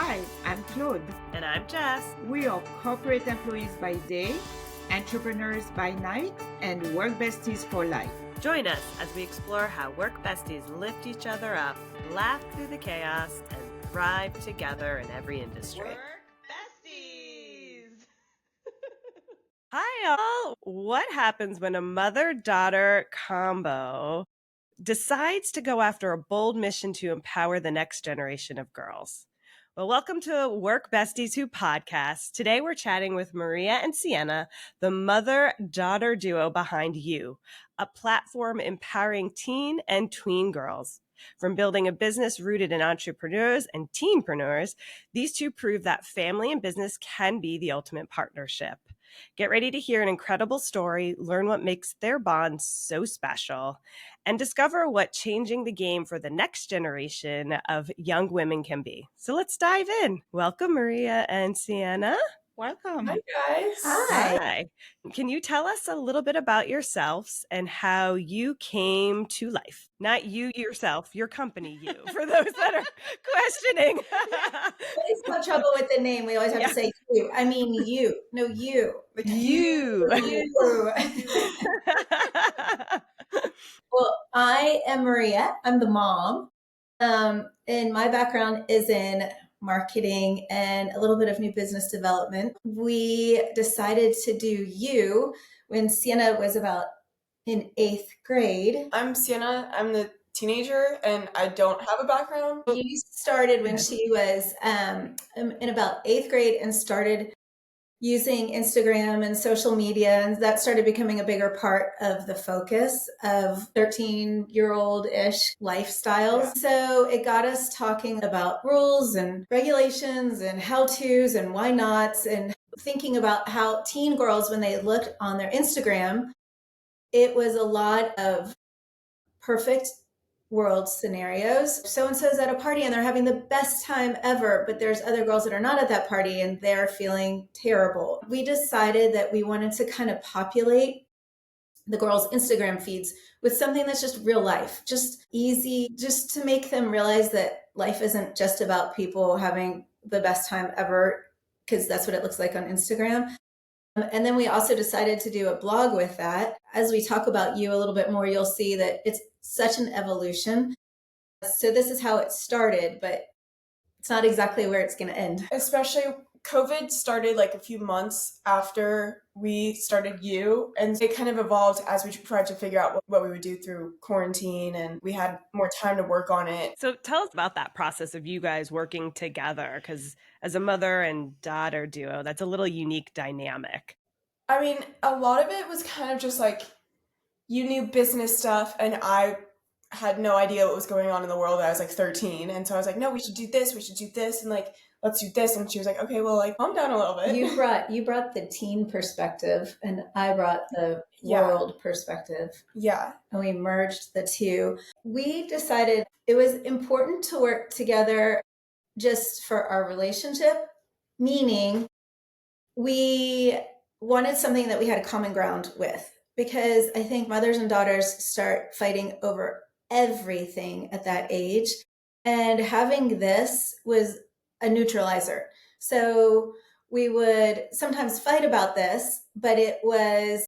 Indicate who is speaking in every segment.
Speaker 1: Hi, I'm Claude.
Speaker 2: And I'm Jess.
Speaker 1: We are corporate employees by day, entrepreneurs by night, and work besties for life.
Speaker 2: Join us as we explore how work besties lift each other up, laugh through the chaos, and thrive together in every industry.
Speaker 3: Work Besties!
Speaker 2: Hi, all. What happens when a mother-daughter combo decides to go after a bold mission to empower the next generation of girls? Well, welcome to Work Besties Who podcast. Today we're chatting with Maria and Sienna, the mother-daughter duo behind You, a platform empowering teen and tween girls. From building a business rooted in entrepreneurs and teenpreneurs, these two prove that family and business can be the ultimate partnership. Get ready to hear an incredible story, learn what makes their bond so special, and discover what changing the game for the next generation of young women can be. So let's dive in. Welcome, Maria and Sienna.
Speaker 1: Welcome.
Speaker 3: Hi, guys.
Speaker 2: Hi. Can you tell us a little bit about yourselves and how you came to life? Not you yourself, your company, you, for those that are questioning.
Speaker 4: Always have trouble with the name. We always have to say you. I mean you. No, you.
Speaker 2: You.
Speaker 4: You. Well, I am Maria. I'm the mom. And my background is in marketing and a little bit of new business development. We decided to do You when Sienna was about in 8th grade.
Speaker 3: I'm Sienna. I'm the teenager, and I don't have a background.
Speaker 4: You started when she was in about 8th grade and started using Instagram and social media, and that started becoming a bigger part of the focus of 13-year-old-ish lifestyles. Yeah. So it got us talking about rules and regulations and how-tos and why nots, and thinking about how teen girls, when they looked on their Instagram, it was a lot of perfect world scenarios. So-and-so's at a party and they're having the best time ever, but there's other girls that are not at that party and they're feeling terrible. We decided that we wanted to kind of populate the girls' Instagram feeds with something that's just real life, just easy, just to make them realize that life isn't just about people having the best time ever, because that's what it looks like on Instagram. And then we also decided to do a blog with that. As we talk about You a little bit more, you'll see that it's such an evolution. So this is how it started, but it's not exactly where it's going to end.
Speaker 3: Especially COVID started like a few months after we started You, and it kind of evolved as we tried to figure out what we would do through quarantine, and we had more time to work on it.
Speaker 2: So tell us about that process of you guys working together, because as a mother and daughter duo, that's a little unique dynamic.
Speaker 3: I mean, a lot of it was kind of just like, you knew business stuff, and I had no idea what was going on in the world. I was like 13, and so I was like, no, we should do this, and like, let's do this. And she was like, okay, well, like, calm down a little bit.
Speaker 4: You brought the teen perspective, and I brought the world perspective.
Speaker 3: Yeah.
Speaker 4: And we merged the two. We decided it was important to work together just for our relationship, meaning we wanted something that we had a common ground with, because I think mothers and daughters start fighting over everything at that age. And having this was a neutralizer. So we would sometimes fight about this, but it was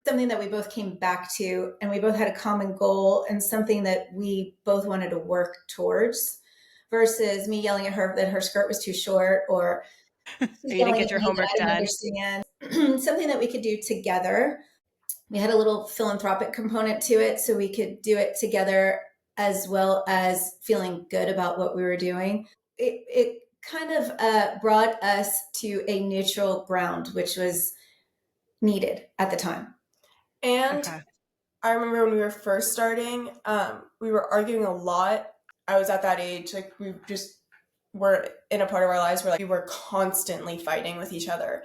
Speaker 4: something that we both came back to, and we both had a common goal and something that we both wanted to work towards, versus me yelling at her that her skirt was too short, or
Speaker 2: you didn't get your homework done.
Speaker 4: Something that we could do together. We had a little philanthropic component to it, so we could do it together as well as feeling good about what we were doing. It kind of brought us to a neutral ground, which was needed at the time.
Speaker 3: And okay. I remember when we were first starting, we were arguing a lot. I was at that age, like we just were in a part of our lives where like we were constantly fighting with each other.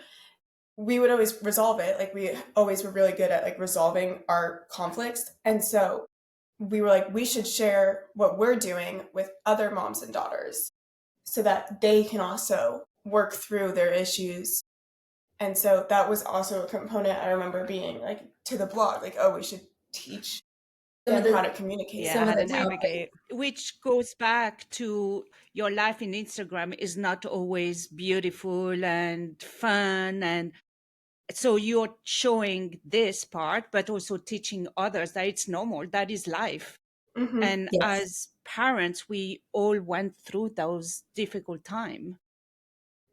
Speaker 3: We would always resolve it. Like we always were really good at like resolving our conflicts. And so we were like, we should share what we're doing with other moms and daughters so that they can also work through their issues. And so that was also a component I remember being like to the blog, like, oh, we should teach and how to communicate.
Speaker 2: Yeah, how to navigate.
Speaker 1: Which goes back to your life in Instagram is not always beautiful and fun. And so you're showing this part, but also teaching others that it's normal, that is life.
Speaker 3: Mm-hmm.
Speaker 1: And as parents, we all went through those difficult times.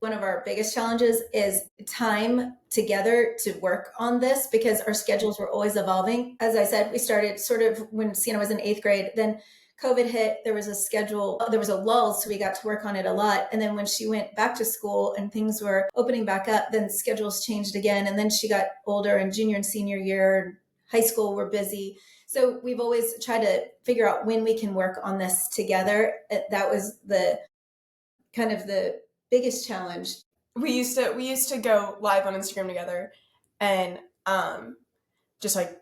Speaker 4: One of our biggest challenges is time together to work on this because our schedules were always evolving. As I said, we started sort of when Sienna was in 8th grade, then COVID hit, there was a lull, so we got to work on it a lot. And then when she went back to school and things were opening back up, then schedules changed again. And then she got older and junior and senior year, high school were busy. So we've always tried to figure out when we can work on this together. That was the kind of the biggest challenge.
Speaker 3: We used to go live on Instagram together and just like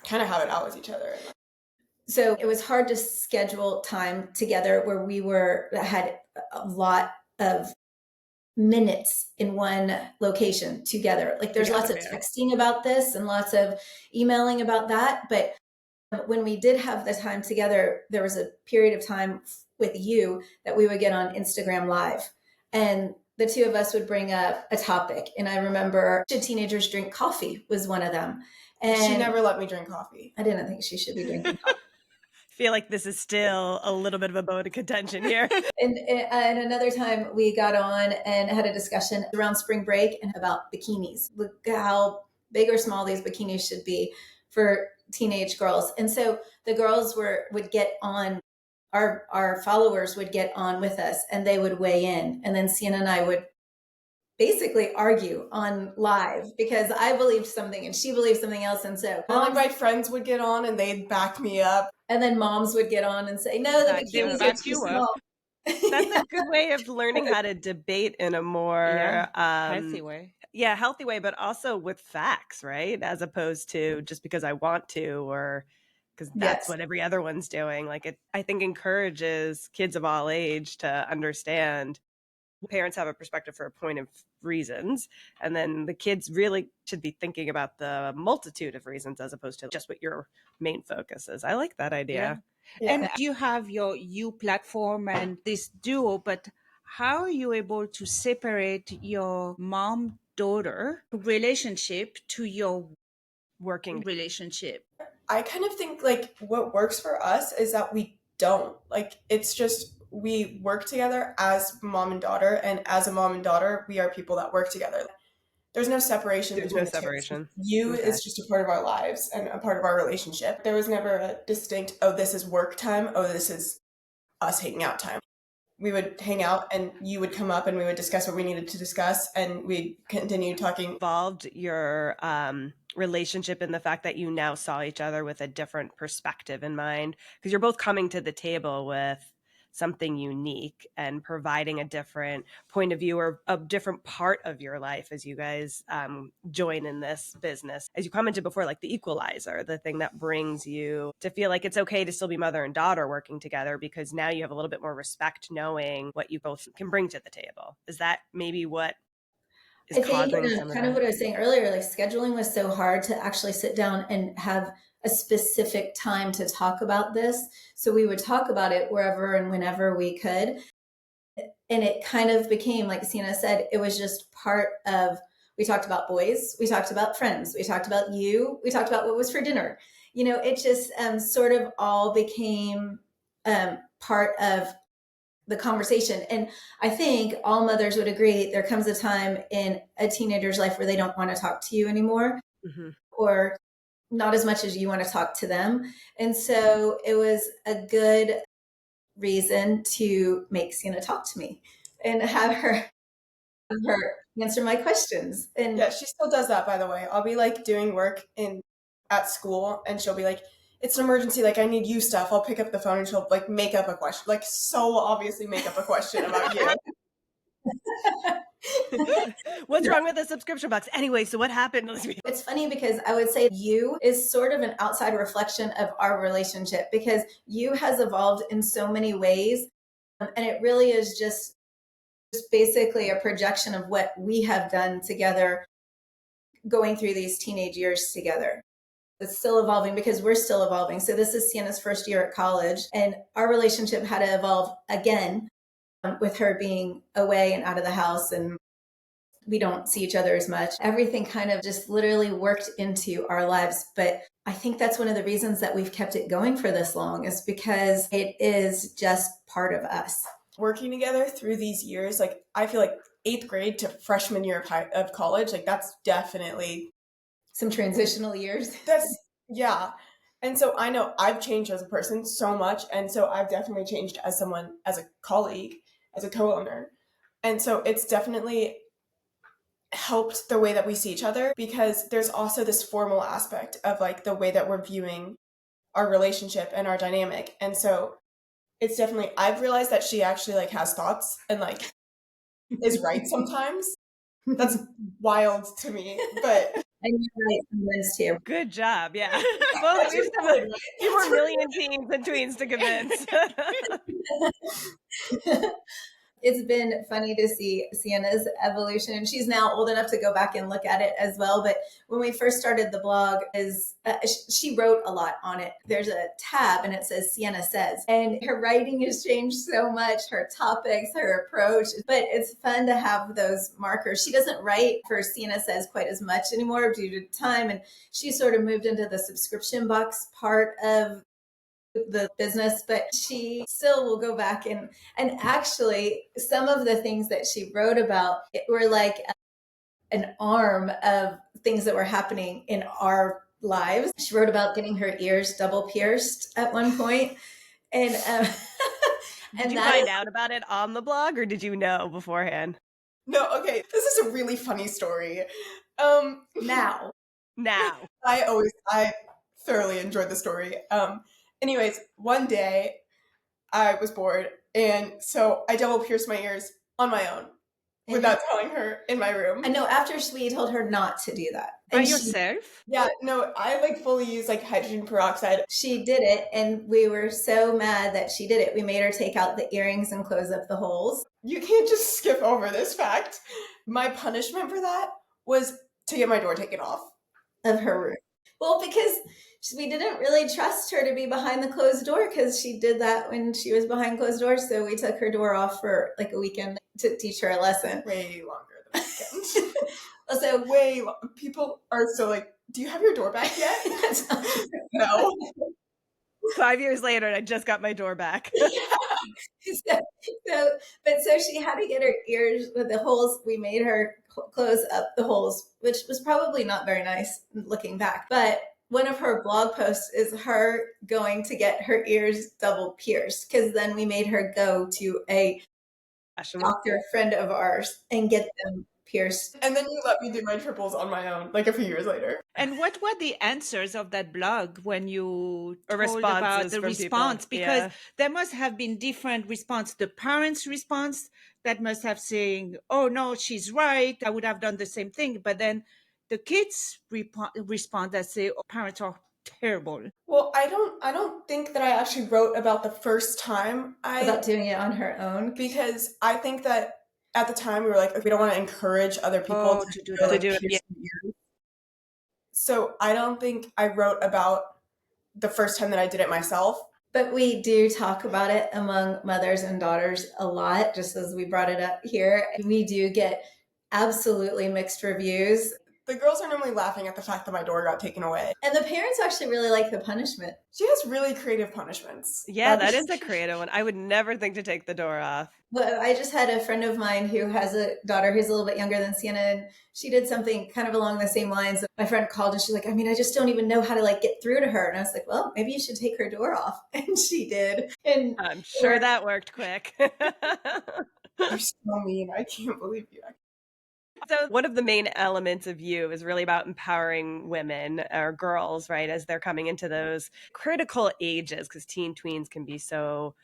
Speaker 3: kind of have it out with each other.
Speaker 4: So it was hard to schedule time together where we had a lot of minutes in one location together. Like there's lots of texting about this and lots of emailing about that. But when we did have the time together, there was a period of time with you that we would get on Instagram Live. And the two of us would bring up a topic. And I remember, should teenagers drink coffee was one of them. And
Speaker 3: she never let me drink coffee.
Speaker 4: I didn't think she should be drinking coffee.
Speaker 2: I feel like this is still a little bit of a bone of contention here.
Speaker 4: And another time we got on and had a discussion around spring break and about bikinis. Look how big or small these bikinis should be for teenage girls. And so the girls would get on, our followers would get on with us and they would weigh in. And then Sienna and I would basically argue on live because I believed something and she believed something else. And so
Speaker 3: my friends would get on and they'd back me up.
Speaker 4: And then moms would get on and say, no, the bikinis are too small.
Speaker 2: That's a good way of learning how to debate in a more
Speaker 1: healthy way.
Speaker 2: Yeah, healthy way, but also with facts, right? As opposed to just because I want to or because that's what every other one's doing. Like it, I think encourages kids of all age to understand parents have a perspective for a point of reasons. And then the kids really should be thinking about the multitude of reasons as opposed to just what your main focus is. I like that idea.
Speaker 1: Yeah. And you have your You platform and this duo, but how are you able to separate your mom-daughter relationship to your working relationship?
Speaker 3: I kind of think like what works for us is that we don't. Like it's just we work together as mom and daughter, and as a mom and daughter, we are people that work together. There's no separation.
Speaker 2: There's no separation.
Speaker 3: You is just a part of our lives and a part of our relationship. There was never a distinct, oh, this is work time. Oh, this is us hanging out time. We would hang out and you would come up and we would discuss what we needed to discuss and we'd continue talking.
Speaker 2: Involved your relationship in the fact that you now saw each other with a different perspective in mind because you're both coming to the table with something unique and providing a different point of view or a different part of your life as you guys join in this business. As you commented before, like the equalizer, the thing that brings you to feel like it's okay to still be mother and daughter working together because now you have a little bit more respect knowing what you both can bring to the table. Is that maybe what is causing some of
Speaker 4: kind of what I was saying earlier, like scheduling was so hard to actually sit down and have a specific time to talk about this. So we would talk about it wherever and whenever we could. And it kind of became, like Sienna said, it was just part of, we talked about boys, we talked about friends, we talked about you, we talked about what was for dinner. You know, it just sort of all became part of the conversation. And I think all mothers would agree there comes a time in a teenager's life where they don't want to talk to you anymore or not as much as you want to talk to them. And so it was a good reason to make Sienna talk to me and have her answer my questions. And
Speaker 3: yeah, she still does that, by the way. I'll be like doing work at school and she'll be like, it's an emergency, like I need you stuff. I'll pick up the phone and she'll like make up a question, like so obviously make up a question about you.
Speaker 2: What's wrong with the subscription box? Anyway, so what happened?
Speaker 4: It's funny because I would say you is sort of an outside reflection of our relationship because you has evolved in so many ways. And it really is just basically a projection of what we have done together going through these teenage years together. It's still evolving because we're still evolving. So this is Sienna's first year at college, and our relationship had to evolve again with her being away and out of the house, and we don't see each other as much. Everything kind of just literally worked into our lives. But I think that's one of the reasons that we've kept it going for this long, is because it is just part of us.
Speaker 3: Working together through these years, like I feel like 8th grade to freshman year of college, like that's definitely
Speaker 4: some transitional years.
Speaker 3: Yeah. And so I know I've changed as a person so much. And so I've definitely changed as someone, as a colleague, as a co-owner. And so it's definitely helped the way that we see each other, because there's also this formal aspect of like the way that we're viewing our relationship and our dynamic. And so it's definitely, I've realized that she actually like has thoughts and like is right sometimes. That's wild to me, but
Speaker 4: and you're right sometimes too.
Speaker 2: Good job. Yeah. Well, we just have a few more million teens and tweens to convince.
Speaker 4: It's been funny to see Sienna's evolution, and she's now old enough to go back and look at it as well. But when we first started the blog, she wrote a lot on it. There's a tab and it says Sienna Says, and her writing has changed so much, her topics, her approach, but it's fun to have those markers. She doesn't write for Sienna Says quite as much anymore due to time, and she sort of moved into the subscription box part of the business, but she still will go back and actually some of the things that she wrote about were like an arm of things that were happening in our lives. She wrote about getting her ears double pierced at one point, and
Speaker 2: did you find out about it on the blog, or did you know beforehand?
Speaker 3: No, okay, this is a really funny story.
Speaker 4: Now
Speaker 3: I thoroughly enjoyed the story. Anyways, one day I was bored, and so I double pierced my ears on my own without telling her in my room.
Speaker 4: I know, after we told her not to do that.
Speaker 1: By yourself?
Speaker 3: Yeah, no, I like fully use like hydrogen peroxide.
Speaker 4: She did it, and we were so mad that she did it. We made her take out the earrings and close up the holes.
Speaker 3: You can't just skip over this fact. My punishment for that was to get my door taken off
Speaker 4: of her room. Well, because we didn't really trust her to be behind the closed door, because she did that when she was behind closed doors. So we took her door off for like a weekend to teach her a lesson.
Speaker 3: Way longer than a weekend. Also, way people are so like, do you have your door back yet? No.
Speaker 2: 5 years later, and I just got my door back.
Speaker 4: Yeah. So she had to get her ears with the holes. We made her close up the holes, which was probably not very nice looking back. But one of her blog posts is her going to get her ears double pierced, because then we made her go to a doctor friend of ours and get them pierced.
Speaker 3: And then you let me do my triples on my own, like a few years later.
Speaker 1: And what were the answers of that blog when you told about the response?
Speaker 2: People.
Speaker 1: Because there must have been different response. The parents' response that must have saying, "Oh no, she's right. I would have done the same thing." But then the kids respond that say, "Oh, parents are terrible."
Speaker 3: Well, I don't think that I actually wrote about the first time
Speaker 4: about doing it on her own,
Speaker 3: because I think that at the time we were like, we don't want to encourage other people
Speaker 1: to do it.
Speaker 3: Yeah. So I don't think I wrote about the first time that I did it myself.
Speaker 4: But we do talk about it among mothers and daughters a lot, just as we brought it up here. We do get absolutely mixed reviews.
Speaker 3: The girls are normally laughing at the fact that my door got taken away.
Speaker 4: And the parents actually really like the punishment.
Speaker 3: She has really creative punishments.
Speaker 2: Yeah, that is a creative one. I would never think to take the door off.
Speaker 4: Well, I just had a friend of mine who has a daughter who's a little bit younger than Sienna, and she did something kind of along the same lines. My friend called and she's like, I just don't even know how to like get through to her. And I was like, well, maybe you should take her door off. And she did. And
Speaker 2: I'm sure that worked quick.
Speaker 3: You're so mean. I can't believe you.
Speaker 2: So one of the main elements of you is really about empowering women or girls, right, as they're coming into those critical ages, because teen tweens can be so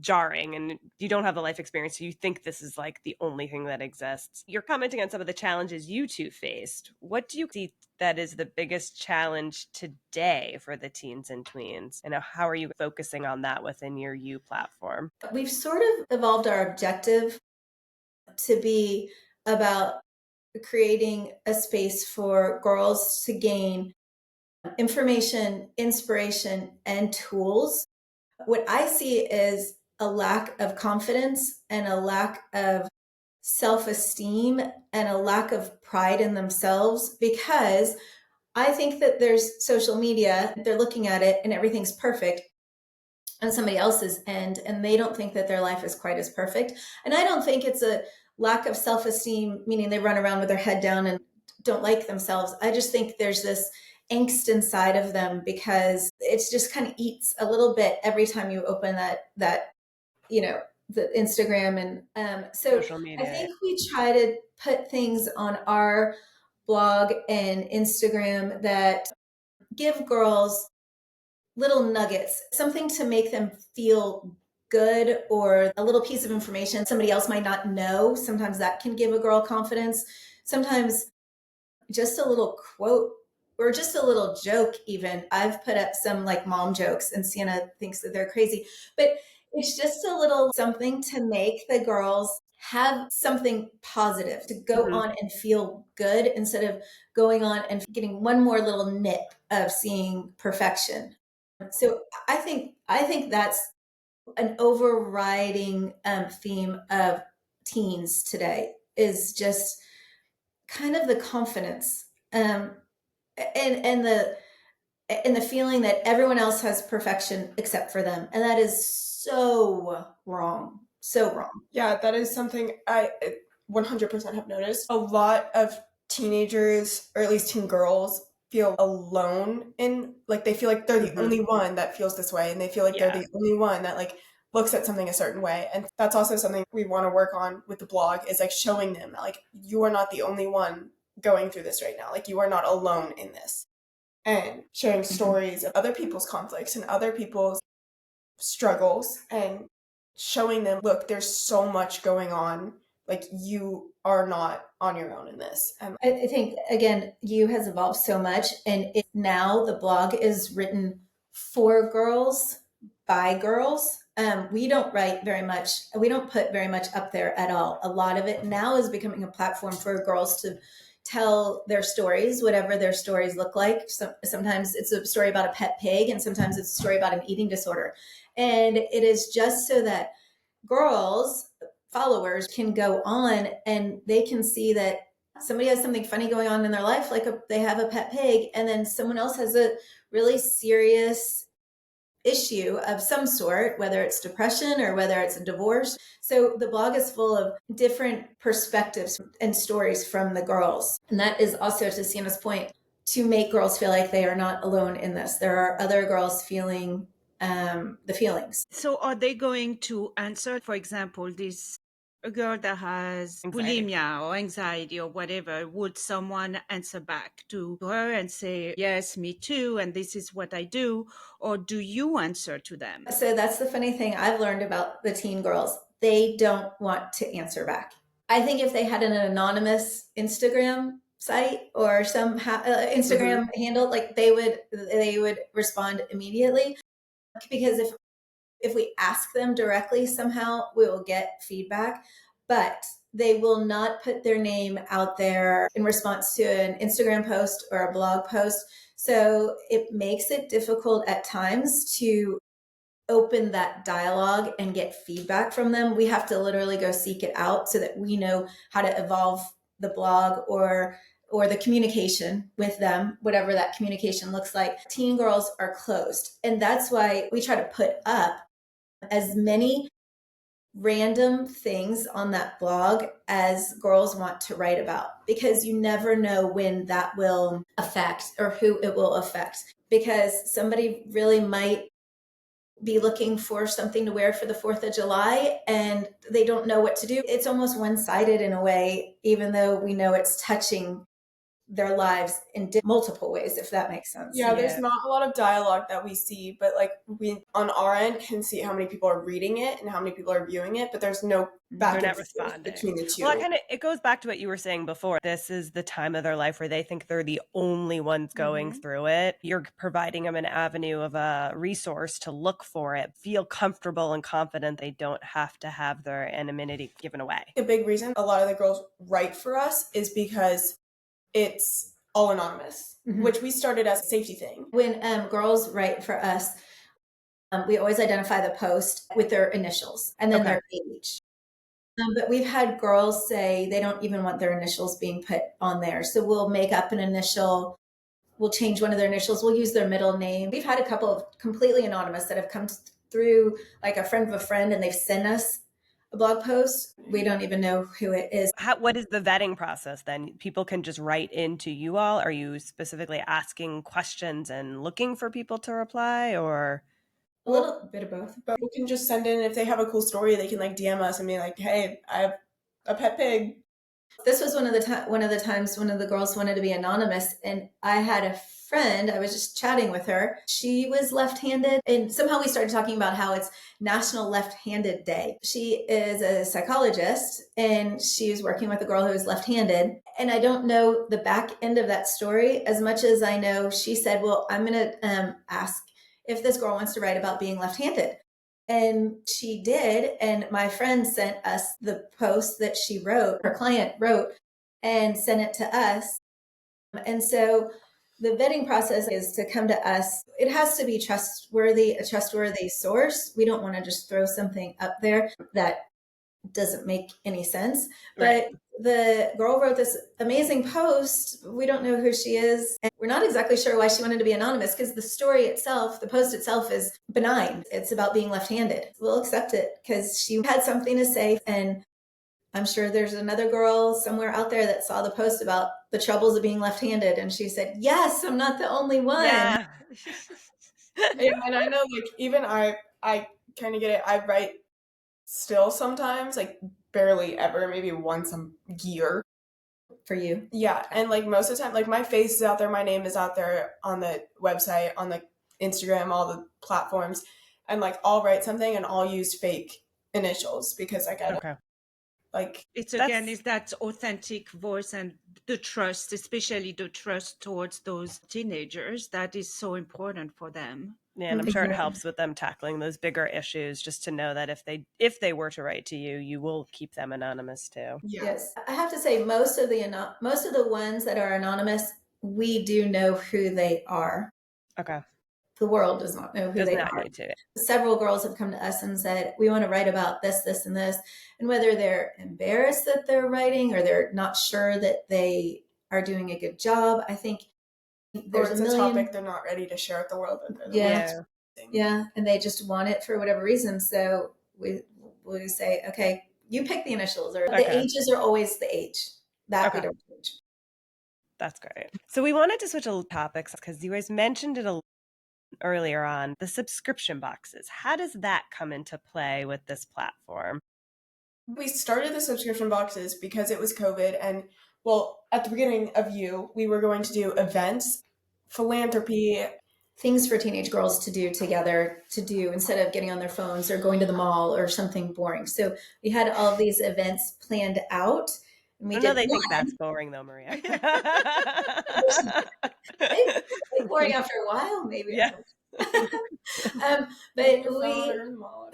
Speaker 2: jarring, and you don't have the life experience, so you think this is like the only thing that exists. You're commenting on some of the challenges you two faced. What do you see that is the biggest challenge today for the teens and tweens? And how are you focusing on that within your U platform?
Speaker 4: We've sort of evolved our objective to be about creating a space for girls to gain information, inspiration, and tools. What I see is a lack of confidence and a lack of self-esteem and a lack of pride in themselves, because I think that there's social media, they're looking at it and everything's perfect on somebody else's end, and they don't think that their life is quite as perfect. And I don't think it's a lack of self-esteem, meaning they run around with their head down and don't like themselves. I just think there's this angst inside of them because it's just kind of eats a little bit every time you open that the Instagram. And so
Speaker 2: Social media.
Speaker 4: I think we try to put things on our blog and Instagram that give girls little nuggets, something to make them feel good, or a little piece of information somebody else might not know. Sometimes that can give a girl confidence. Sometimes just a little quote or just a little joke. Even I've put up some like mom jokes and Sienna thinks that they're crazy, but it's just a little something to make the girls have something positive to go on and feel good, instead of going on and getting one more little nip of seeing perfection. So I think that's an overriding theme of teens today, is just kind of the confidence, and the feeling that everyone else has perfection except for them, and that is so wrong, so wrong.
Speaker 3: Yeah, that is something I 100% have noticed. A lot of teenagers, or at least teen girls, feel alone in, like, they feel like they're the only one that feels this way, and they feel like they're the only one that like looks at something a certain way. And that's also something we want to work on with the blog, is like showing them that like you are not the only one going through this right now. Like you are not alone in this. And sharing stories of other people's conflicts and other people's struggles, and showing them, look, there's so much going on. Like you are not on your own in this.
Speaker 4: I think again, You has evolved so much, and now the blog is written for girls by girls. We don't write very much. We don't put very much up there at all. A lot of it now is becoming a platform for girls to tell their stories, whatever their stories look like. Sometimes it's a story about a pet pig, and sometimes it's a story about an eating disorder. And it is just so that girls, followers, can go on and they can see that somebody has something funny going on in their life, like they have a pet pig, and then someone else has a really serious issue of some sort, whether it's depression or whether it's a divorce. So the blog is full of different perspectives and stories from the girls. And that is also, to Sienna's point, to make girls feel like they are not alone in this. There are other girls feeling the feelings.
Speaker 1: So are they going to answer, for example, this a girl that has bulimia or anxiety or whatever, would someone answer back to her and say, yes, me too, and this is what I do? Or do you answer to them?
Speaker 4: So that's the funny thing I've learned about the teen girls. They don't want to answer back. I think if they had an anonymous Instagram site or some Instagram handle, like they would respond immediately, because if we ask them directly, somehow we will get feedback, but they will not put their name out there in response to an Instagram post or a blog post. So it makes it difficult at times to open that dialogue and get feedback from them. We have to literally go seek it out so that we know how to evolve the blog or the communication with them, whatever that communication looks like. Teen girls are closed. And that's why we try to put up as many random things on that blog as girls want to write about, because you never know when that will affect or who it will affect, because somebody really might be looking for something to wear for the 4th of July and they don't know what to do. It's almost one-sided in a way, even though we know it's touching their lives in multiple ways, if that makes sense.
Speaker 3: Yeah, there's not a lot of dialogue that we see, but like we on our end can see how many people are reading it and how many people are viewing it, but there's no back and forth between the two.
Speaker 2: Well, it goes back to what you were saying before. This is the time of their life where they think they're the only ones going through it. You're providing them an avenue of a resource to look for it, feel comfortable and confident they don't have to have their anonymity given away.
Speaker 3: A big reason a lot of the girls write for us is because it's all anonymous, which we started as a safety thing.
Speaker 4: When girls write for us, we always identify the post with their initials and then their age. But we've had girls say they don't even want their initials being put on there. So we'll make up an initial, we'll change one of their initials, we'll use their middle name. We've had a couple of completely anonymous that have come through, like a friend of a friend, and they've sent us a blog post. We don't even know who it is.
Speaker 2: What is the vetting process then? People can just write into you all? Are you specifically asking questions and looking for people to reply, or?
Speaker 4: A little bit of both.
Speaker 3: But people can just send in, if they have a cool story, they can like DM us and be like, hey, I have a pet pig.
Speaker 4: This was one of the times one of the girls wanted to be anonymous, and I had a friend, I was just chatting with her. She was left-handed, and somehow we started talking about how it's National Left-Handed Day. She is a psychologist, and she was working with a girl who was left-handed. And I don't know the back end of that story as much as I know she said, well, I'm going to ask if this girl wants to write about being left-handed. And she did. And my friend sent us the post that she wrote, her client wrote, and sent it to us. And so the vetting process is to come to us. It has to be a trustworthy source. We don't want to just throw something up there that doesn't make any sense. Right. But the girl wrote this amazing post. We don't know who she is. And we're not exactly sure why she wanted to be anonymous, because the story itself, the post itself, is benign. It's about being left-handed. We'll accept it because she had something to say. And I'm sure there's another girl somewhere out there that saw the post about the troubles of being left-handed. And she said, yes, I'm not the only one.
Speaker 2: Yeah.
Speaker 3: And I know, like, even I kind of get it. I write still sometimes, like barely ever, maybe once a year.
Speaker 4: For you?
Speaker 3: Yeah. And like most of the time, like my face is out there, my name is out there on the website, on the Instagram, all the platforms. And like I'll write something and I'll use fake initials because I get it. Like
Speaker 1: it's again is that authentic voice and the trust, especially the trust towards those teenagers, that is so important for them.
Speaker 2: Yeah, and I'm sure it helps with them tackling those bigger issues, just to know that if they were to write to you, you will keep them anonymous too.
Speaker 4: Yes. I have to say most of the ones that are anonymous, we do know who they are.
Speaker 2: Okay.
Speaker 4: The world does not know who they are. Several girls have come to us and said, we want to write about this, this, and this. And whether they're embarrassed that they're writing or they're not sure that they are doing a good job, I think there's
Speaker 3: a topic they're not ready to share with the world.
Speaker 4: Yeah. And they just want it for whatever reason. So we say, okay, you pick the initials, or the ages are always the age. That we don't change.
Speaker 2: That's great. So we wanted to switch a little topics because you guys mentioned it earlier on, the subscription boxes. How does that come into play with this platform?
Speaker 3: We started the subscription boxes because it was COVID, and well, at the beginning of we were going to do events, philanthropy,
Speaker 4: things for teenage girls to do together, instead of getting on their phones or going to the mall or something boring. So we had all of these events planned out. And we
Speaker 2: they think that's boring though, Maria.
Speaker 4: Boring after a while, maybe.
Speaker 2: Yeah.
Speaker 4: But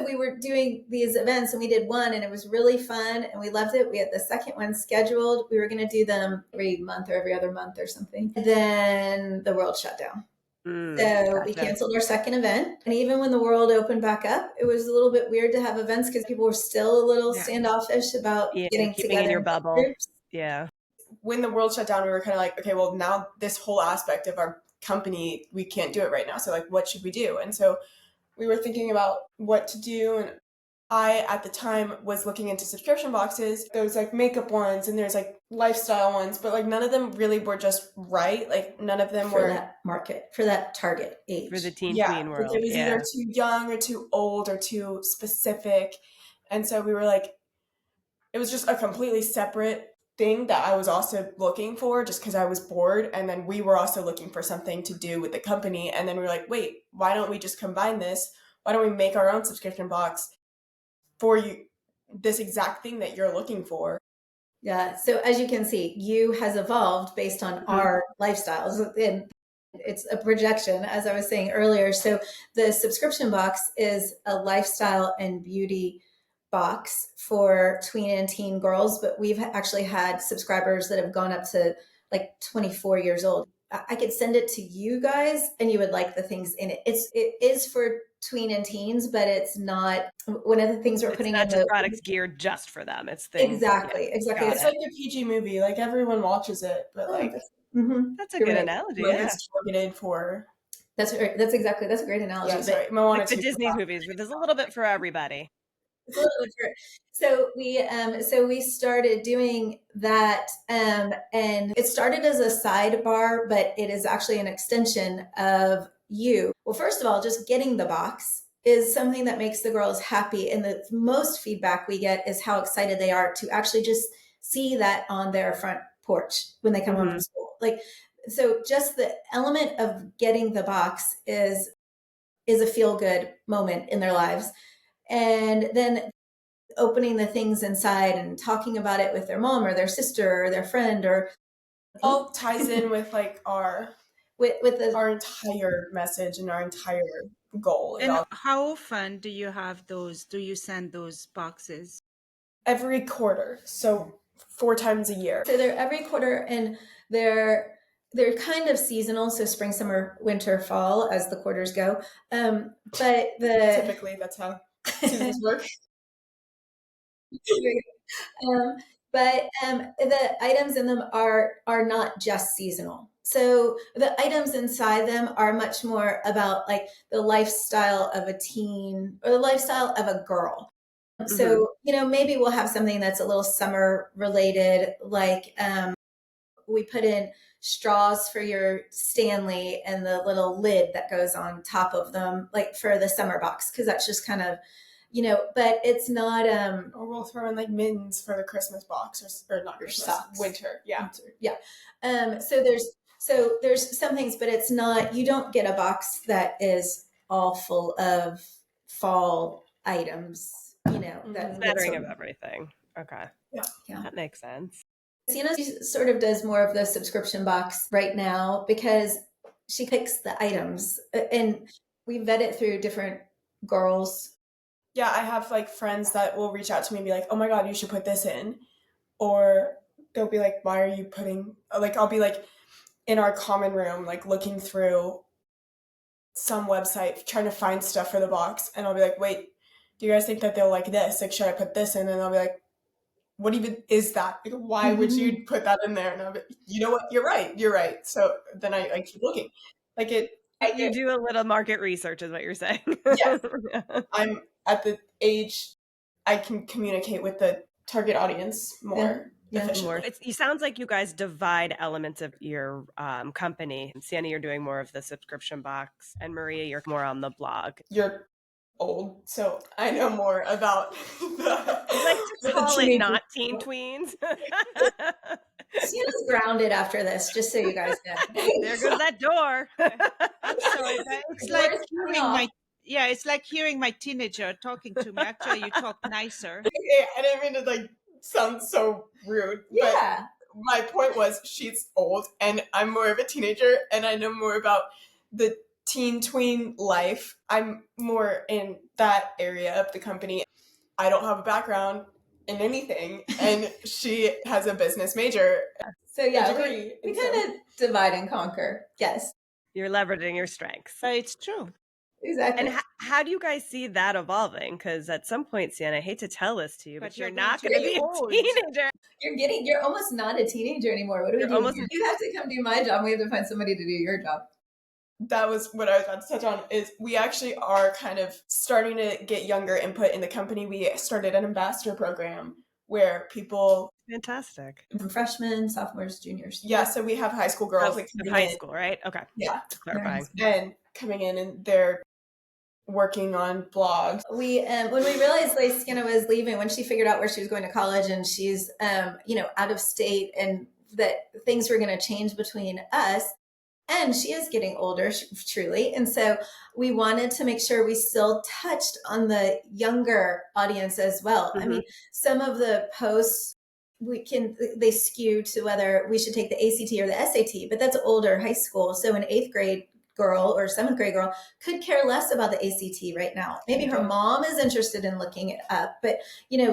Speaker 4: we were doing these events, and we did one, and it was really fun, and we loved it. We had the second one scheduled. We were going to do them every month or every other month or something. And then the world shut down. So we canceled our second event. And even when the world opened back up, it was a little bit weird to have events because people were still a little standoffish about getting together
Speaker 2: in your bubble.
Speaker 4: Groups.
Speaker 2: Yeah.
Speaker 3: When the world shut down, we were kind of like, okay, well, now this whole aspect of our company, we can't do it right now. So like, what should we do? And so we were thinking about what to do. And I, at the time, was looking into subscription boxes. There's like makeup ones and there's like lifestyle ones, but like none of them really were just right. Like none of them were
Speaker 4: that market, for that target age.
Speaker 2: For the teen tween world.
Speaker 3: It was either too young or too old or too specific. And so we were like, it was just a completely separate thing that I was also looking for just because I was bored. And then we were also looking for something to do with the company. And then we were like, wait, why don't we just combine this? Why don't we make our own subscription box for you, this exact thing that you're looking for?
Speaker 4: Yeah. So as you can see, you has evolved based on our lifestyles. And it's a projection, as I was saying earlier. So the subscription box is a lifestyle and beauty box for tween and teen girls, but we've actually had subscribers that have gone up to like 24 years old. I could send it to you guys and you would like the things in it. It is for tween and teens, but it's not one of the things we're putting
Speaker 2: not
Speaker 4: in
Speaker 2: just
Speaker 4: the
Speaker 2: products geared just for them. It's things.
Speaker 4: exactly.
Speaker 3: It's like a PG movie. Like everyone watches it, but like
Speaker 2: that's a good analogy.
Speaker 3: Like it's targeted for.
Speaker 4: That's a great analogy.
Speaker 3: Yeah, sorry, Moana
Speaker 2: like the Disney movies, but there's a little bit for everybody.
Speaker 4: It's a little bit for, so we started doing that, and it started as a sidebar, but it is actually an extension of you. Well, first of all, just getting the box is something that makes the girls happy, and the most feedback we get is how excited they are to actually just see that on their front porch when they come home from school. Like, so just the element of getting the box is a feel good moment in their lives. And then opening the things inside and talking about it with their mom or their sister or their friend, or
Speaker 3: all ties in with like our entire message and our entire goal.
Speaker 1: And how often do you have those? Do you send those boxes?
Speaker 3: Every quarter, so 4 times a year.
Speaker 4: So they're every quarter, and they're kind of seasonal, so spring, summer, winter, fall, as the quarters go. But
Speaker 3: typically that's how seasons work.
Speaker 4: But the items in them are not just seasonal. So the items inside them are much more about like the lifestyle of a teen or the lifestyle of a girl. So, maybe we'll have something that's a little summer related, like we put in straws for your Stanley and the little lid that goes on top of them, like for the summer box, because that's just kind of, but it's not.
Speaker 3: Or we'll throw in like mittens for the Christmas box, or not Christmas, socks. Winter, yeah,
Speaker 4: yeah. So there's some things, but it's not. You don't get a box that is all full of fall items.
Speaker 2: That's bettering of everything. Okay,
Speaker 4: yeah,
Speaker 2: that makes sense.
Speaker 4: Sienna sort of does more of the subscription box right now because she picks the items, and we vet it through different girls.
Speaker 3: Yeah, I have like friends that will reach out to me and be like, "Oh my God, you should put this in," or they'll be like, "Why are you putting?" Like I'll be like in our common room, like looking through some website trying to find stuff for the box, and I'll be like, "Wait, do you guys think that they'll like this? Like, should I put this in?" And I'll be like, "What even is that? Like, why would you put that in there?" And I'll be, you know what? You're right. So then I keep looking. Like
Speaker 2: you do a little market research, is what you're saying.
Speaker 3: Yes. I'm at the age I can communicate with the target audience more efficiently.
Speaker 2: It sounds like you guys divide elements of your company. Sienna, you're doing more of the subscription box, and Maria, you're more on the blog.
Speaker 3: You're old, so I know more about
Speaker 2: like to call it not teen tweens.
Speaker 4: Sienna's grounded after this, just so you guys know.
Speaker 2: There goes that door.
Speaker 1: I'm sorry, but it's like it's like hearing my teenager talking to me. Actually, you talk nicer.
Speaker 3: I didn't mean to like sound so rude.
Speaker 4: Yeah.
Speaker 3: But my point was she's old and I'm more of a teenager and I know more about the teen tween life. I'm more in that area of the company. I don't have a background in anything and she has a business major.
Speaker 4: So yeah, we kind of divide and conquer. Yes.
Speaker 2: You're leveraging your strengths.
Speaker 1: It's true.
Speaker 4: Exactly.
Speaker 2: And how do you guys see that evolving? Because at some point, Sienna, I hate to tell this to you, but you're not going to be a teenager.
Speaker 4: You're almost not a teenager anymore. What do we do? You have to come do my job. We have to find somebody to do your job.
Speaker 3: That was what I was about to touch on, is we actually are kind of starting to get younger input in the company. We started an ambassador program where people...
Speaker 2: Fantastic.
Speaker 4: From freshmen, sophomores, juniors.
Speaker 3: Yeah, so we have high school girls.
Speaker 2: High school, right? Okay.
Speaker 3: Yeah.
Speaker 2: Clarifying.
Speaker 3: And coming in and they're working on blogs.
Speaker 4: We when we realized Sienna was leaving, when she figured out where she was going to college and she's out of state, and that things were going to change between us, and she is getting older, truly. And so we wanted to make sure we still touched on the younger audience as well. I mean, some of the posts they skew to whether we should take the ACT or the SAT, but that's older high school. So an 8th grade girl or 7th grade girl could care less about the ACT right now. Maybe her mom is interested in looking it up, but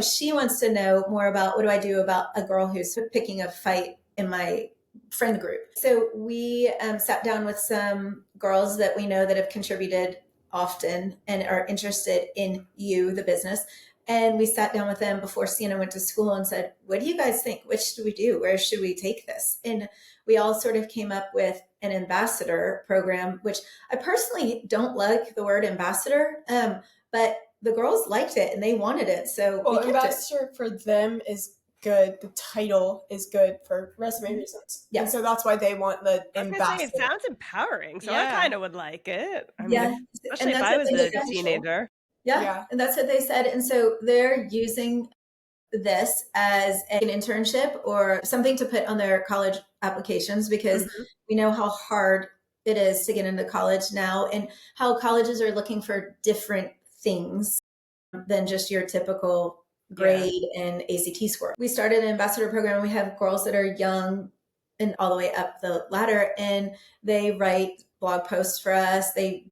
Speaker 4: she wants to know more about, what do I do about a girl who's picking a fight in my friend group. So we sat down with some girls that we know that have contributed often and are interested in you, the business. And we sat down with them before Sienna went to school and said, what do you guys think? Which should we do? Where should we take this? And we all sort of came up with an ambassador program, which I personally don't like the word ambassador, but the girls liked it and they wanted it. So
Speaker 3: well, ambassador for them is good. The title is good for resume reasons. Yeah. And so that's why they want the ambassador.
Speaker 2: It sounds empowering. So I kind of would like it. I mean, especially
Speaker 4: and
Speaker 2: if I was a teenager.
Speaker 4: Yeah. And that's what they said. And so they're using this as an internship or something to put on their college applications, because we know how hard it is to get into college now and how colleges are looking for different things than just your typical grade and ACT score. We started an ambassador program. We have girls that are young and all the way up the ladder, and they write blog posts for us. They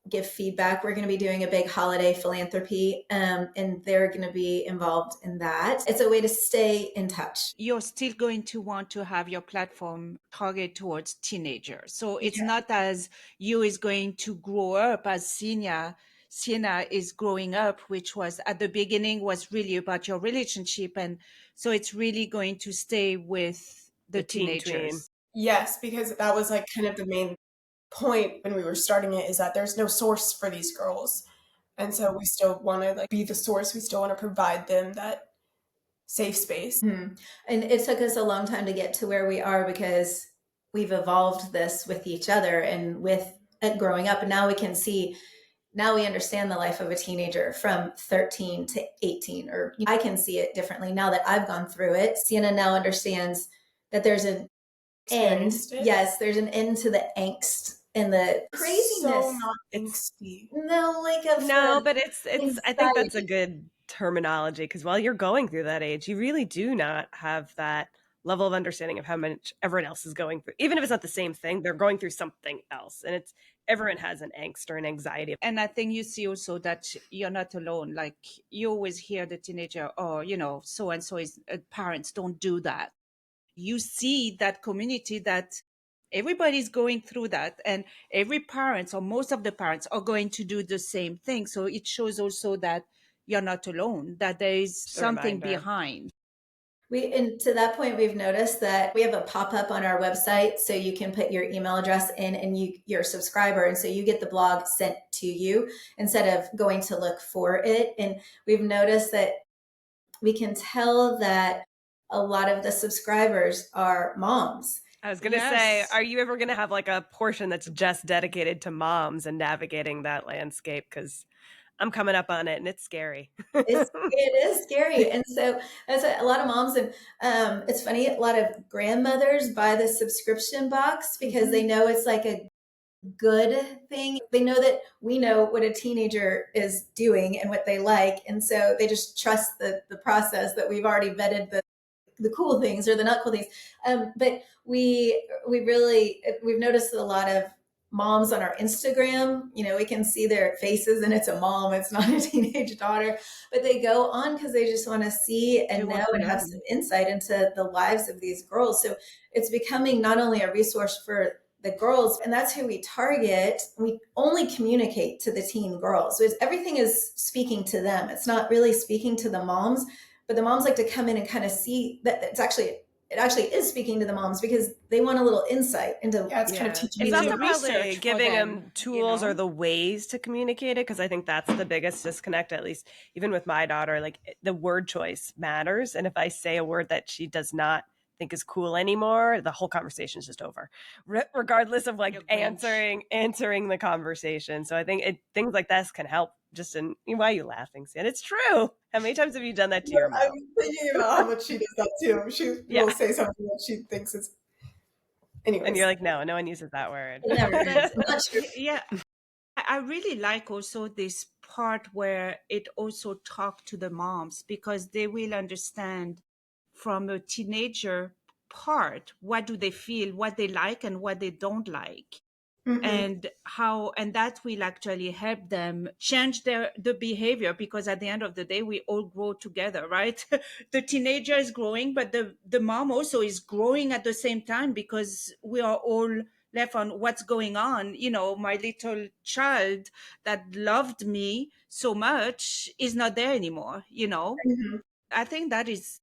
Speaker 4: give feedback. We're going to be doing a big holiday philanthropy, and they're going to be involved in that. It's a way to stay in touch.
Speaker 1: You're still going to want to have your platform target towards teenagers. So it's not as you is going to grow up as Sienna is growing up, which was at the beginning was really about your relationship. And so it's really going to stay with the teenagers.
Speaker 3: Yes, because that was like kind of the main point when we were starting it, is that there's no source for these girls. And so we still want to like be the source. We still want to provide them that safe space.
Speaker 4: And it took us a long time to get to where we are, because we've evolved this with each other and with growing up. And now we can see, now we understand the life of a teenager from 13 to 18, or I can see it differently now that I've gone through it. Sienna now understands that there's an end. Yes, there's an end to the angst and the craziness.
Speaker 3: So not angsty.
Speaker 4: No, like
Speaker 2: but it's I think that's a good terminology, because while you're going through that age, you really do not have that level of understanding of how much everyone else is going through. Even if it's not the same thing, they're going through something else, and it's everyone has an angst or an anxiety.
Speaker 1: And I think you see also that you're not alone. Like you always hear the teenager, oh, so and so is parents don't do that. You see that community that everybody's going through that, and every parent or most of the parents are going to do the same thing. So it shows also that you're not alone, that there is something behind.
Speaker 4: And to that point, we've noticed that we have a pop-up on our website, so you can put your email address in and you're a subscriber. And so you get the blog sent to you instead of going to look for it. And we've noticed that we can tell that a lot of the subscribers are moms.
Speaker 2: I was going to say, are you ever going to have like a portion that's just dedicated to moms and navigating that landscape? Because I'm coming up on it and it's scary.
Speaker 4: It is scary. And so that's a lot of moms. And it's funny, a lot of grandmothers buy the subscription box because they know it's like a good thing. They know that we know what a teenager is doing and what they like. And so they just trust the process that we've already vetted the cool things or the not cool things. But we've noticed a lot of moms on our Instagram. We can see their faces and it's a mom, it's not a teenage daughter, but they go on because they just want to see and know and have some insight into the lives of these girls. So it's becoming not only a resource for the girls, and that's who we target. We only communicate to the teen girls. So everything is speaking to them. It's not really speaking to the moms, but the moms like to come in and kind of see that it actually is speaking to the moms because they want a little insight into
Speaker 3: it's kind of teaching.
Speaker 2: It's also probably giving them tools or the ways to communicate it, because I think that's the biggest disconnect, at least even with my daughter. Like the word choice matters, and if I say a word that she does not think is cool anymore, the whole conversation is just over, regardless of like answering the conversation. So I think things like this can help. Why are you laughing, Sienna? It's true. How many times have you done that to your mom?
Speaker 3: I'm thinking about how much she does that too. She will say something that she thinks is. Anyways.
Speaker 2: And you're like, no one uses that word.
Speaker 1: Yeah. I really like also this part where it also talks to the moms, because they will understand from a teenager part what do they feel, what they like and what they don't like. and that will actually help them change the behavior, because at the end of the day we all grow together, right? The teenager is growing, but the mom also is growing at the same time, because we are all left on what's going on. My little child that loved me so much is not there anymore. I think that is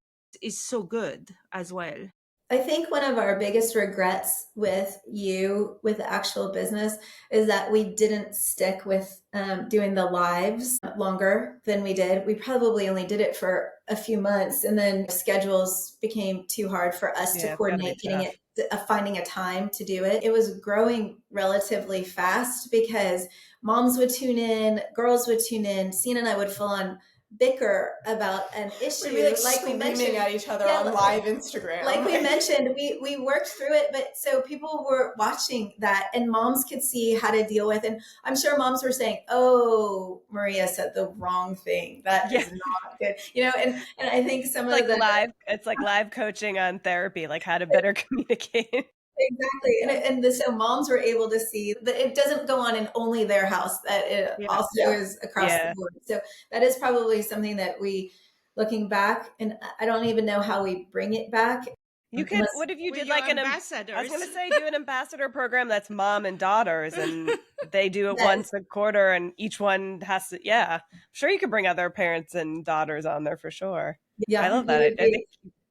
Speaker 1: so good as well.
Speaker 4: I think one of our biggest regrets with with the actual business, is that we didn't stick with doing the lives longer than we did. We probably only did it for a few months, and then schedules became too hard for us to coordinate getting it, finding a time to do it. It was growing relatively fast because moms would tune in, girls would tune in. Sienna and I would full on bicker about an issue,
Speaker 3: we'd be like we mentioned at each other on live Instagram.
Speaker 4: Like we mentioned, we worked through it, but so people were watching that, and moms could see how to deal with. And I'm sure moms were saying, "Oh, Maria said the wrong thing. That is not good," And I think some of the
Speaker 2: it's like live coaching on therapy, like how to better communicate.
Speaker 4: Exactly. And so moms were able to see that it doesn't go on in only their house, that it also is across the board. So that is probably something that we, looking back, and I don't even know how we bring it back.
Speaker 2: You can, what if you did like an ambassador? I was going to say, do an ambassador program that's mom and daughters, and they do it once a quarter, and each one has to, I'm sure you could bring other parents and daughters on there for sure. Yeah. I love that. I think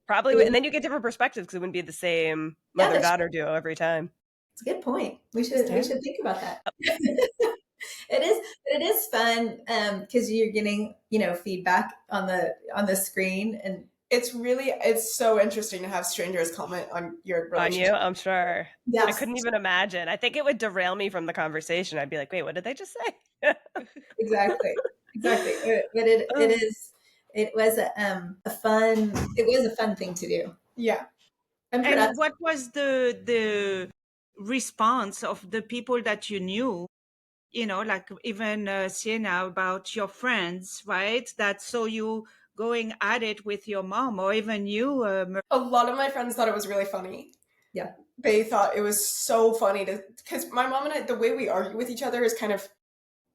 Speaker 2: probably, and then you get different perspectives, because it wouldn't be the same mother-daughter duo every time.
Speaker 4: It's a good point. We should think about that. It is fun because you're getting feedback on the screen, and
Speaker 3: it's so interesting to have strangers comment on your relationship.
Speaker 2: On you, I'm sure. Yes. I couldn't even imagine. I think it would derail me from the conversation. I'd be like, wait, what did they just say?
Speaker 4: Exactly. But it was a fun thing to do.
Speaker 3: Yeah.
Speaker 1: And what was the response of the people that you knew? Like even Sienna, about your friends, right? That saw you going at it with your mom, or even you.
Speaker 3: A lot of my friends thought it was really funny.
Speaker 4: Yeah.
Speaker 3: They thought it was so funny because my mom and I, the way we argue with each other is kind of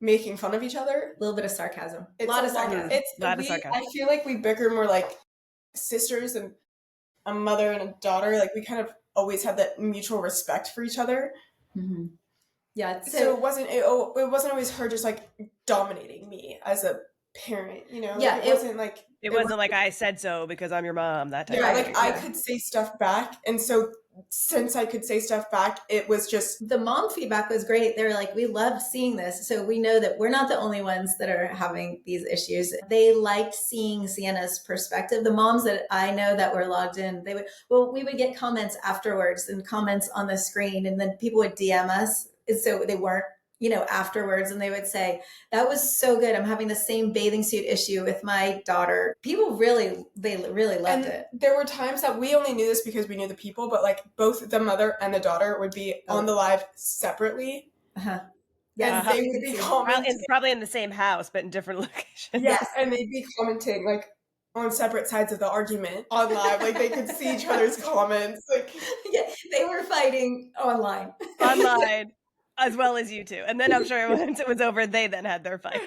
Speaker 3: making fun of each other.
Speaker 4: A little bit of sarcasm.
Speaker 3: A lot of sarcasm. I feel like we bicker more like sisters and a mother and a daughter. Like we kind of always have that mutual respect for each other.
Speaker 4: Mm-hmm. Yeah.
Speaker 3: So it wasn't always her just like dominating me as a parent, Yeah,
Speaker 2: like, it wasn't like I said so because I'm your mom, that type of thing.
Speaker 3: I could say stuff back, and so since I could say stuff back, it was just
Speaker 4: the mom feedback was great. They were like, we love seeing this, so we know that we're not the only ones that are having these issues. They liked seeing Sienna's perspective. The moms that I know that were logged in, we would get comments afterwards and comments on the screen, and then people would DM us, and so they weren't afterwards, and they would say, that was so good. I'm having the same bathing suit issue with my daughter. People really loved it.
Speaker 3: There were times that we only knew this because we knew the people, but like both the mother and the daughter would be on the live separately.
Speaker 4: Yeah,
Speaker 3: they would be commenting.
Speaker 2: It's probably in the same house, but in different locations.
Speaker 3: Yes, and they'd be commenting like on separate sides of the argument on live. Like they could see each other's comments. Like
Speaker 4: they were fighting online.
Speaker 2: As well as you two. And then I'm sure once it was over, they then had their fight.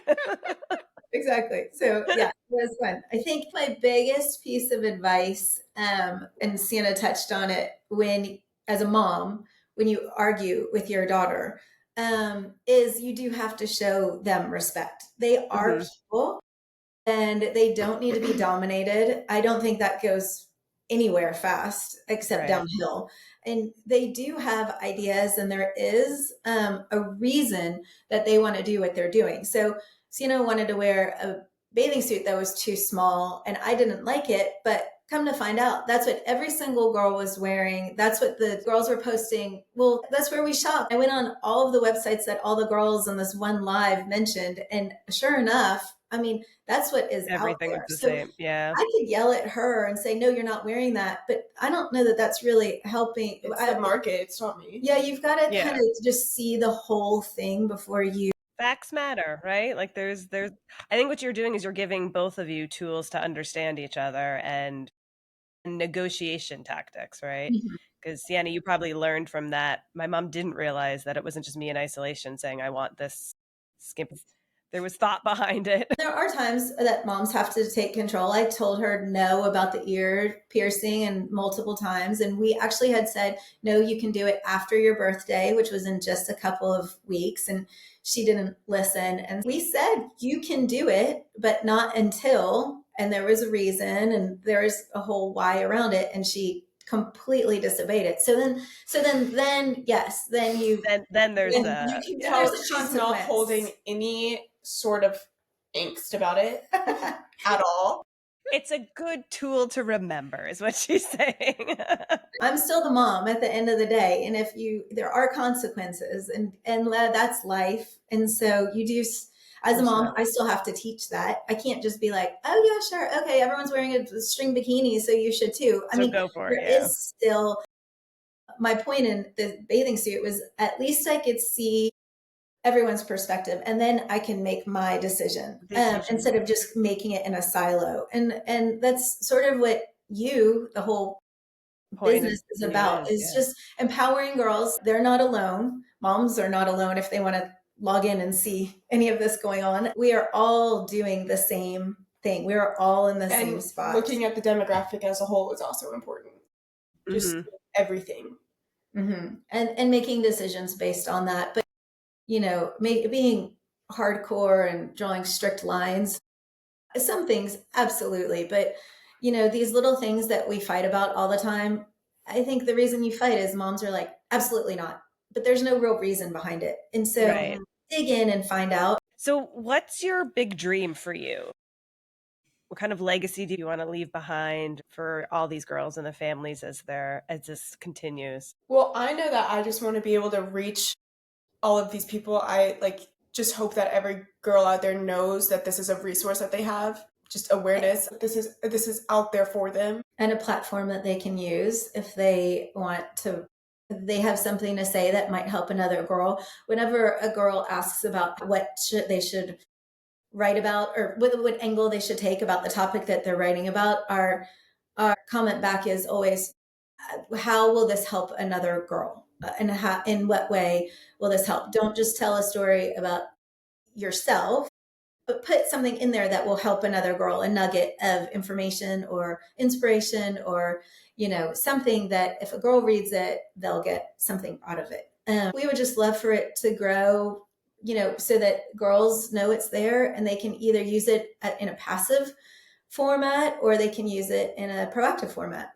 Speaker 4: Exactly. So yeah, it was fun. I think my biggest piece of advice, and Sienna touched on it, as a mom, when you argue with your daughter, is you do have to show them respect. They are people, and they don't need to be dominated. I don't think that goes anywhere fast except downhill. And they do have ideas, and there is a reason that they want to do what they're doing. So Sienna wanted to wear a bathing suit that was too small, and I didn't like it, but come to find out, that's what every single girl was wearing. That's what the girls were posting. Well, that's where we shop. I went on all of the websites that all the girls on this one live mentioned, and sure enough, I mean, that's what is
Speaker 2: everything
Speaker 4: out there.
Speaker 2: Is the same. Yeah.
Speaker 4: I could yell at her and say, no, you're not wearing that. But I don't know that that's really helping.
Speaker 3: It's the market. It's not me.
Speaker 4: Yeah. You've got to kind of just see the whole thing before you.
Speaker 2: Facts matter, right? Like I think what you're doing is you're giving both of you tools to understand each other and negotiation tactics, right? Because Sienna, you probably learned from that. My mom didn't realize that it wasn't just me in isolation saying, I want this skimp. There was thought behind it.
Speaker 4: There are times that moms have to take control. I told her no about the ear piercing and multiple times. And we actually had said, no, you can do it after your birthday, which was in just a couple of weeks. And she didn't listen. And we said, you can do it, but not until, and there was a reason and there is a whole why around it. And she completely disobeyed it. So then yes, then
Speaker 2: there's
Speaker 3: you can tell she's not holding any sort of angst about it at all.
Speaker 2: It's a good tool to remember, is what she's saying.
Speaker 4: I'm still the mom at the end of the day, and there are consequences, and that's life. And so you do, as a mom, I still have to teach that. I can't just be like, oh yeah, sure, okay, everyone's wearing a string bikini, so you should too. I mean,
Speaker 2: go for
Speaker 4: there is still. My point in the bathing suit was at least I could see everyone's perspective, and then I can make my decision instead of just making it in a silo. And that's sort of what the whole business is about, is just empowering girls. They're not alone. Moms are not alone if they want to log in and see any of this going on. We are all doing the same thing. We are all in the same spot.
Speaker 3: Looking at the demographic as a whole is also important. Just everything.
Speaker 4: Mm-hmm. And making decisions based on that. But, being hardcore and drawing strict lines, some things, absolutely. But, these little things that we fight about all the time, I think the reason you fight is moms are like, absolutely not. But there's no real reason behind it. And so dig in and find out.
Speaker 2: So what's your big dream for you? What kind of legacy do you want to leave behind for all these girls and the families as this continues?
Speaker 3: Well, I know that I just want to be able to reach all of these people. I just hope that every girl out there knows that this is a resource that they have, just awareness. This is out there for them.
Speaker 4: And a platform that they can use if they want to. They have something to say that might help another girl. Whenever a girl asks about what they should write about, or what angle they should take about the topic that they're writing about, our comment back is always, how will this help another girl? And in what way will this help? Don't just tell a story about yourself, but put something in there that will help another girl, a nugget of information or inspiration, or something that if a girl reads it, they'll get something out of it. We would just love for it to grow, so that girls know it's there and they can either use it in a passive format or they can use it in a proactive format.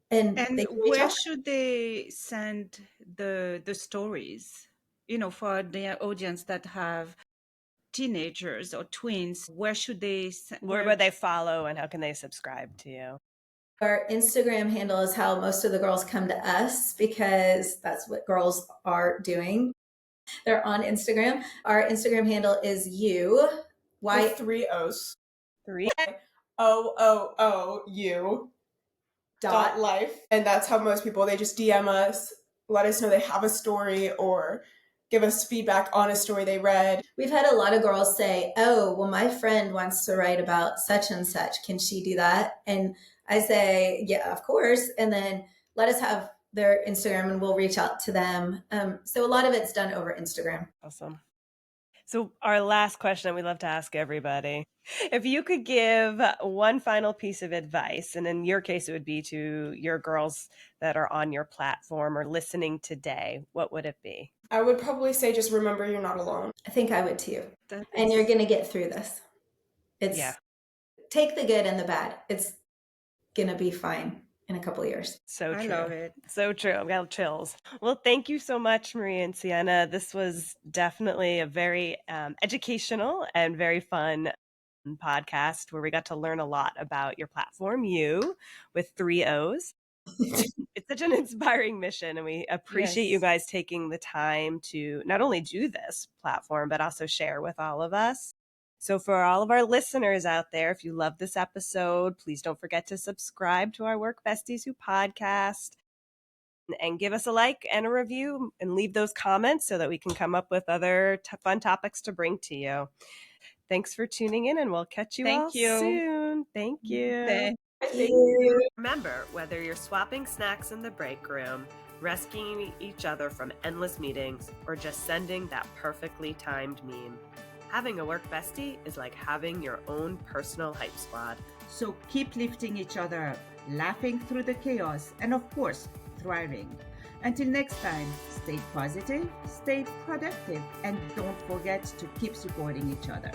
Speaker 4: And
Speaker 1: where should they send the stories? For the audience that have teenagers or tweens, where should they
Speaker 2: where would they follow, and how can they subscribe to you?
Speaker 4: Our Instagram handle is how most of the girls come to us, because that's what girls are doing. They're on Instagram. Our Instagram handle is
Speaker 3: with 3 O's.
Speaker 2: 3
Speaker 3: OOOU .life. And that's how most people, they just DM us, let us know they have a story, or give us feedback on a story they read.
Speaker 4: We've had a lot of girls say, oh, well, my friend wants to write about such and such. Can she do that? And I say, yeah, of course. And then let us have their Instagram and we'll reach out to them. So a lot of it's done over Instagram.
Speaker 2: Awesome. So our last question we love to ask everybody, if you could give one final piece of advice, and in your case, it would be to your girls that are on your platform or listening today, what would it be?
Speaker 3: I would probably say, just remember you're not alone.
Speaker 4: I think I would too. And you're going to get through this. Take the good and the bad. It's going to be fine in a couple of years.
Speaker 2: So true.
Speaker 1: I love it.
Speaker 2: So true. I've got chills. Well, thank you so much, Maria and Sienna. This was definitely a very educational and very fun podcast where we got to learn a lot about your platform, you, with 3 O's. It's such an inspiring mission, and we appreciate you guys taking the time to not only do this platform, but also share with all of us. So for all of our listeners out there, if you love this episode, please don't forget to subscribe to our Work Besties Who podcast and give us a like and a review and leave those comments so that we can come up with other fun topics to bring to you. Thanks for tuning in, and we'll catch you all soon. Thank you.
Speaker 3: Thank you.
Speaker 2: Remember, whether you're swapping snacks in the break room, rescuing each other from endless meetings, or just sending that perfectly timed meme, having a work bestie is like having your own personal hype squad.
Speaker 1: So keep lifting each other up, laughing through the chaos, and of course, thriving. Until next time, stay positive, stay productive, and don't forget to keep supporting each other.